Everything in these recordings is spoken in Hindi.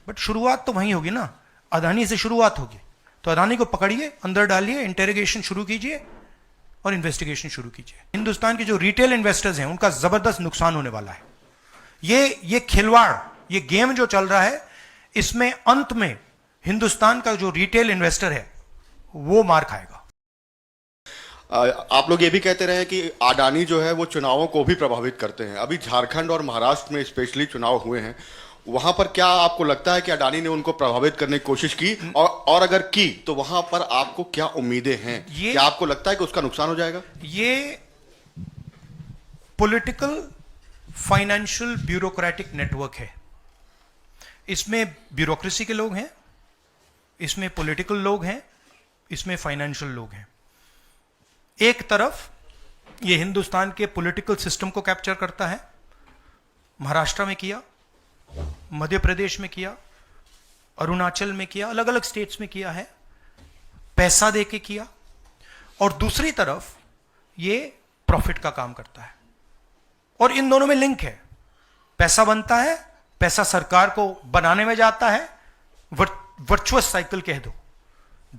बट शुरुआत तो वहीं होगी ना, अदानी से शुरुआत होगी। तो अदानी को पकड़िए, अंदर डालिए, इंटेरोगेशन शुरू कीजिए और इन्वेस्टिगेशन शुरू कीजिए। हिंदुस्तान के जो रिटेल इन्वेस्टर्स हैं उनका जबरदस्त नुकसान होने वाला है। ये खिलवाड़, ये गेम जो चल रहा है, इसमें अंत में हिंदुस्तान का जो रिटेल इन्वेस्टर है वो मार खाएगा। आप लोग ये भी कहते रहे कि अडानी जो है वो चुनावों को भी प्रभावित करते हैं। अभी झारखंड और महाराष्ट्र में स्पेशली चुनाव हुए हैं, वहां पर क्या आपको लगता है कि अडानी ने उनको प्रभावित करने की कोशिश की, और अगर की तो वहां पर आपको क्या उम्मीदें हैं? क्या आपको लगता है कि उसका नुकसान हो जाएगा? ये पॉलिटिकल फाइनेंशियल ब्यूरोक्रेटिक नेटवर्क है। इसमें ब्यूरोक्रेसी के लोग हैं, इसमें पॉलिटिकल लोग हैं, इसमें फाइनेंशियल लोग हैं। एक तरफ ये हिंदुस्तान के पॉलिटिकल सिस्टम को कैप्चर करता है, महाराष्ट्र में किया, मध्य प्रदेश में किया, अरुणाचल में किया, अलग अलग स्टेट्स में किया है, पैसा देके किया। और दूसरी तरफ ये प्रॉफिट का काम करता है, और इन दोनों में लिंक है। पैसा बनता है, पैसा सरकार को बनाने में जाता है, वर्चुअस साइकिल कह दो,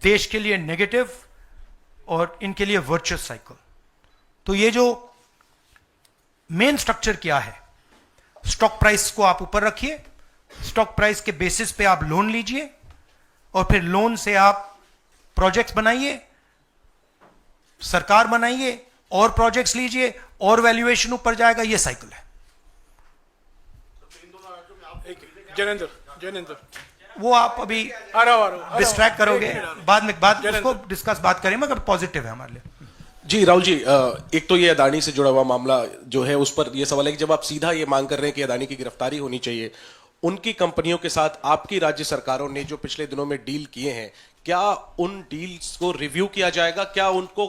देश के लिए नेगेटिव और इनके लिए वर्चुअस साइकिल। तो ये जो मेन स्ट्रक्चर क्या है, स्टॉक प्राइस को आप ऊपर रखिए, स्टॉक प्राइस के बेसिस पे आप लोन लीजिए, और फिर लोन से आप प्रोजेक्ट्स बनाइए, सरकार बनाइए, और प्रोजेक्ट्स लीजिए, और वैल्यूएशन ऊपर जाएगा। ये साइकिल है। जैनेंद्र, वो आप अभी डिस्ट्रैक्ट करोगे, बाद में उसको डिस्कस बात करें, मगर पॉजिटिव है हमारे लिए। जी राहुल जी, एक तो ये अदानी से जुड़ा हुआ मामला जो है उस पर ये सवाल है कि जब आप सीधा ये मांग कर रहे हैं कि अदानी की गिरफ्तारी होनी चाहिए, उनकी कंपनियों के साथ आपकी राज्य सरकारों ने जो पिछले दिनों में डील किए हैं, क्या उन डील्स को रिव्यू किया जाएगा? क्या उनको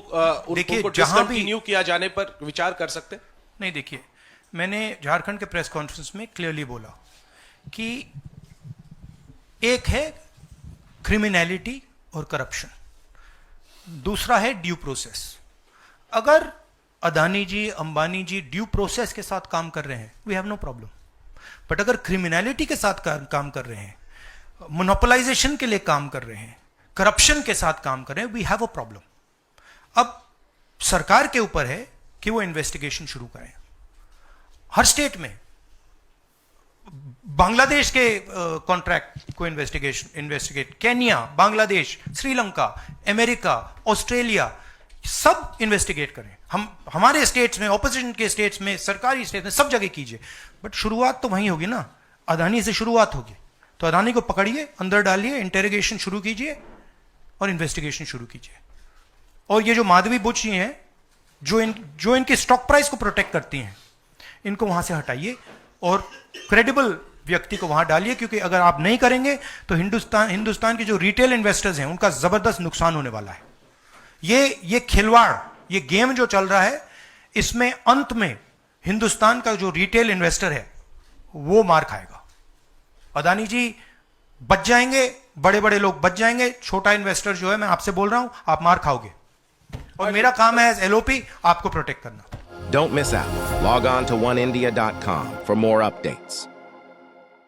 डिसकंटिन्यू किया जाने पर विचार कर सकते? नहीं, देखिए, मैंने झारखंड के प्रेस कॉन्फ्रेंस में क्लियरली बोला कि एक है क्रिमिनलिटी और करप्शन, दूसरा है ड्यू प्रोसेस। अगर अदानी जी, अंबानी जी ड्यू प्रोसेस के साथ काम कर रहे हैं, we have no problem. But अगर क्रिमिनलिटी के साथ काम कर रहे हैं, मोनोपोलाइजेशन के लिए काम कर रहे हैं, करप्शन के साथ काम कर रहे हैं, वी हैव अ प्रॉब्लम। अब सरकार के ऊपर है कि वो इन्वेस्टिगेशन शुरू करें। हर स्टेट में बांग्लादेश के कॉन्ट्रैक्ट को investigate, Kenya, Bangladesh, Sri Lanka, America, Australia, सब इन्वेस्टिगेट करें। हमारे स्टेट्स में, ऑपोजिशन के स्टेट्स में, सरकारी स्टेट्स में, सब जगह कीजिए। बट शुरुआत तो वहीं होगी ना, अदानी से शुरुआत होगी। तो अदानी को पकड़िए, अंदर डालिए, इंटेरोगेशन शुरू कीजिए और इन्वेस्टिगेशन शुरू कीजिए। और ये जो माधवी बुच जी हैं, जो इनके स्टॉक प्राइस को प्रोटेक्ट करती हैं, इनको वहां से हटाइए और क्रेडिबल व्यक्ति को वहां डालिए, क्योंकि अगर आप नहीं करेंगे तो हिंदुस्तान के जो रिटेल इन्वेस्टर्स हैं उनका जबरदस्त नुकसान होने वाला है। ये खिलवाड़, ये गेम जो चल रहा है, इसमें अंत में हिंदुस्तान का जो रिटेल इन्वेस्टर है वो मार खाएगा। अदानी जी बच जाएंगे, बड़े बड़े लोग बच जाएंगे, छोटा इन्वेस्टर जो है, मैं आपसे बोल रहा हूं, आप मार खाओगे। और मेरा काम है एज एलओपी आपको प्रोटेक्ट करना। Don't miss out. Log on to oneindia.com for more updates.